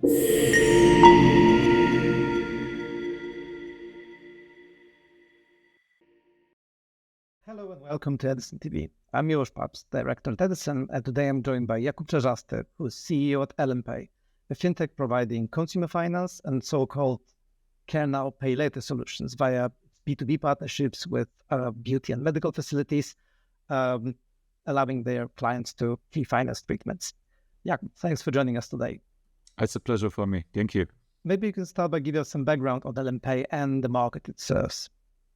Hello and welcome to Edison TV. I'm Miłosz Papst, Director at Edison, and today I'm joined by Jakub Czarzasty, who is CEO at MediPay, a fintech providing consumer finance and so-called care now, pay later solutions via B2B partnerships with beauty and medical facilities, allowing their clients to pre-finance treatments. Jakub, thanks for joining us today. It's a pleasure for me. Thank you. Maybe you can start by giving us some background on MediPay and the market it serves.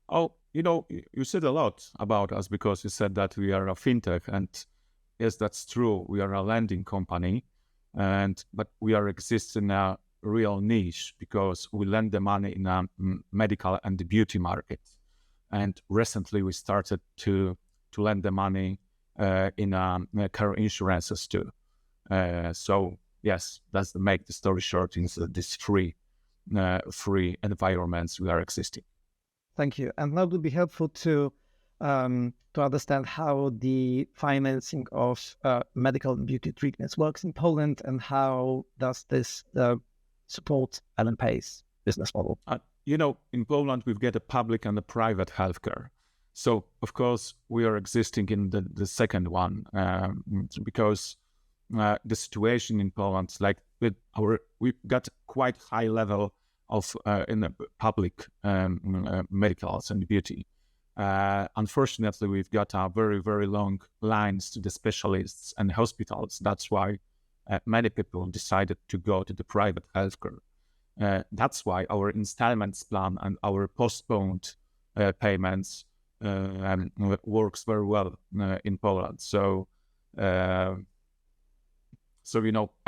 Oh, you said a lot about us because you said that we are a fintech, and yes, that's true. We are a lending company, but we are exist in a real niche because we lend the money in a medical and the beauty market. And recently we started to lend the money in car insurances too. So yes, that's to make the story short. In this free environments we are existing. Thank you. And now it would be helpful to understand how the financing of medical and beauty treatments works in Poland, and how does this support MediPay's business model? In Poland we've got a public and a private healthcare. So of course we are existing in the second one because the situation in Poland, like we've got quite high level of in the public medicals and beauty. Unfortunately, we've got very, very long lines to the specialists and hospitals. That's why many people decided to go to the private healthcare. That's why our installments plan and our postponed payments works very well in Poland. So I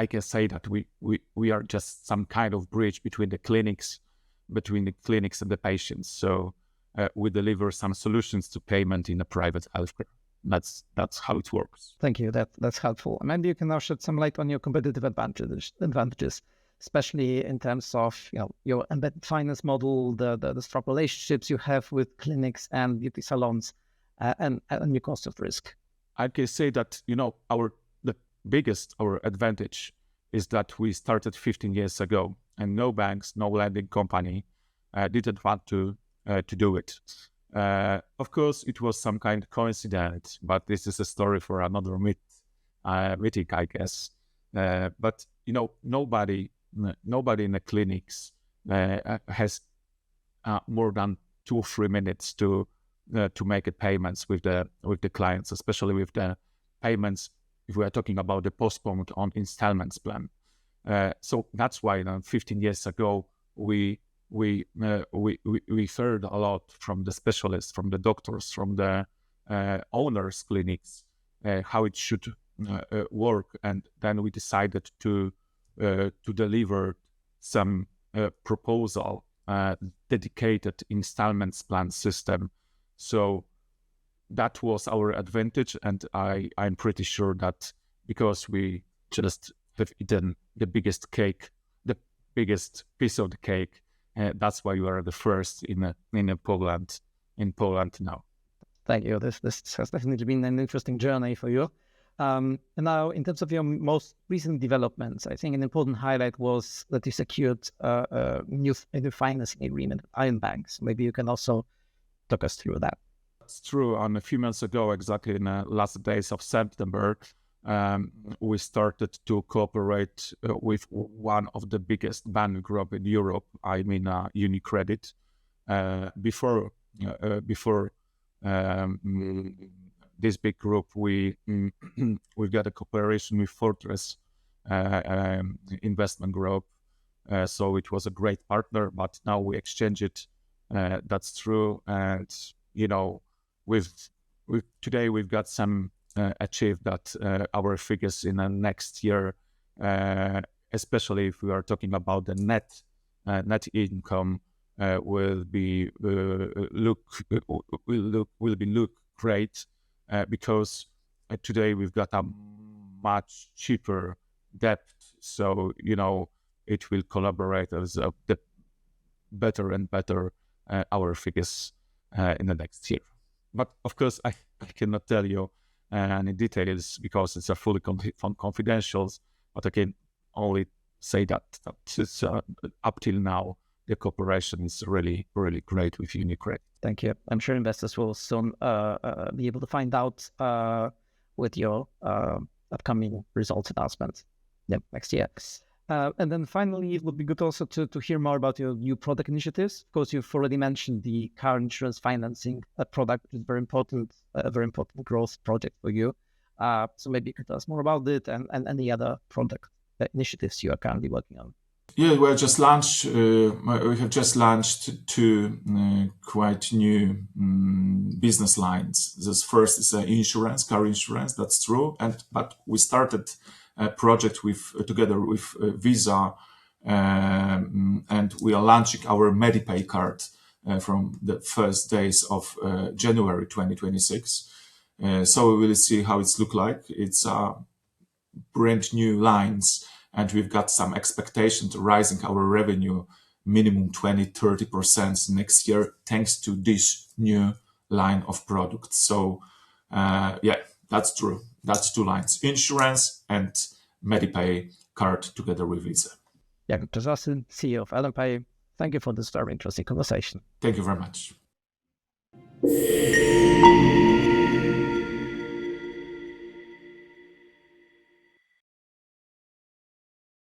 can say that we are just some kind of bridge between the clinics and the patients. So we deliver some solutions to payment in the private healthcare. That's how it works. Thank you. That's helpful. Maybe you can now shed some light on your competitive advantages, especially in terms of your embedded finance model, the strong relationships you have with clinics and beauty salons, and your cost of risk. I can say that our advantage is that we started 15 years ago, and no banks, no lending company didn't want to do it. Of course, it was some kind of coincidence, but this is a story for another meeting, I guess. But nobody in the clinics has more than 2 or 3 minutes to make payments with the clients, especially with the payments. If we are talking about the postponed on installments plan. So that's why 15 years ago, we heard a lot from the specialists, from the doctors, from the owners' clinics, how it should work. And then we decided to deliver some proposal, dedicated installments plan system. So that was our advantage, and I'm pretty sure that because we just have eaten the biggest piece of the cake, that's why we are the first in Poland now. Thank you. This has definitely been an interesting journey for you. And now, in terms of your most recent developments, I think an important highlight was that you secured a new financing agreement with Aion Bank. So maybe you can also talk us through that. It's true. A few months ago, exactly in the last days of September, we started to cooperate with one of the biggest bank group in Europe. I mean, UniCredit. Before this big group, we've got a cooperation with Fortress Investment Group. So it was a great partner, but now we exchange it. That's true, and today we've got some achieved that our figures in the next year, especially if we are talking about the net income, will be look great because today we've got a much cheaper debt, so it will collaborate as the better and better our figures in the next year. But of course, I cannot tell you any details because it's a fully confidential. But I can only say that it's, up till now, the cooperation is really, really great with UniCredit. Thank you. I'm sure investors will soon be able to find out with your upcoming results announcements next year. And then finally, it would be good also to hear more about your new product initiatives. Of course, you've already mentioned the car insurance financing product, which is very important, a very important growth project for you. So maybe you could tell us more about it and any other product initiatives you are currently working on. Yeah, we have just launched two quite new business lines. This first is insurance, car insurance. That's true, but we started a project together with Visa, and we are launching our MediPay card from the first days of January 2026. So we will see how it's look like. It's brand new lines. And we've got some expectation to rising our revenue minimum 20-30% next year, thanks to this new line of products. So, that's true. That's two lines: insurance and MediPay card together with Visa. Jakub Czarzasty, CEO of Aion Bank. Thank you for this very interesting conversation. Thank you very much.